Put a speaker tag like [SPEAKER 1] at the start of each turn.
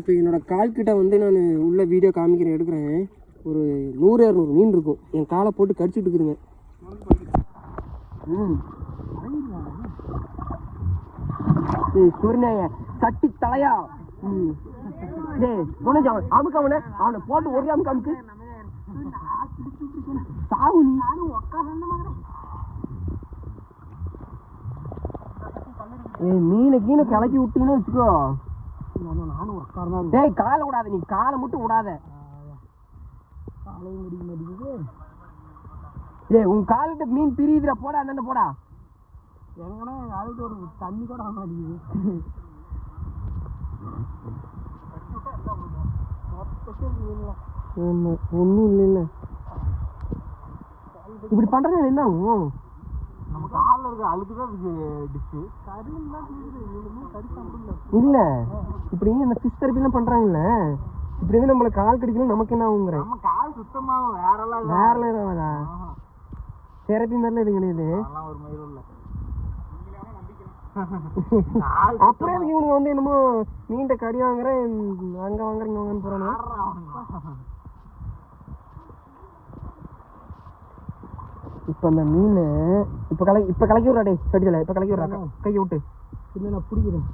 [SPEAKER 1] இப்போ என்னோட கால் கிட்ட வந்து நான் உள்ள வீடியோ காமிக்கிறேன் எடுக்கிறேன். ஒரு 100-200 மீன் இருக்கும். என் காலை போட்டு கடிச்சிட்டு இருக்குதுங்க. சூரியனாய சட்டி தலையா. அமுக்கு அவனை போட்டு ஒரு அமுக்கு அமுக்கு சாவு. மீனை கீழே கிளக்கி விட்டீங்கன்னு வச்சுக்கோ. டேய் காலை விடாத, நீ காலை மட்டும் விடாத. ஏய் உன் காலிட்ட மீன் பிரியுதுடா, போடா அண்ணன் போடா. எங்கன்னா காலிட்ட ஒரு தண்ணி கூட ஆக மாட்டேங்குது. ஒன்றும் இல்லைல்ல, இப்படி பண்றது என்ன ஆகும்? நம்ம காலில் இருக்க அழுக்குதான் இல்ல. இப்படி இந்த ஃபிஷ் தெரப்பிலாம் பண்றாங்கல்ல, இப்படி வந்து நம்மள கால் கடிக்கணும், நமக்கு என்ன ஆகுங்கிற? நம்ம கால் சுத்தமாக வேறலாம் எதாவதா தெரப்பி மாதிரிலாம் எதுவும் கிடையாது. அப்புறம் இவனுங்க வந்து என்னமோ மீன்ட கடி வாங்குறேன் அங்க வாங்குறேன் இங்க வாங்கன்னு போறானு. இப்ப அந்த மீன் இப்ப கலக்கி விடுறா. டே கடிச்சல இப்ப கலக்கி விடுறா, கையை விட்டு. இல்ல நான் பிடிக்கிறேன்.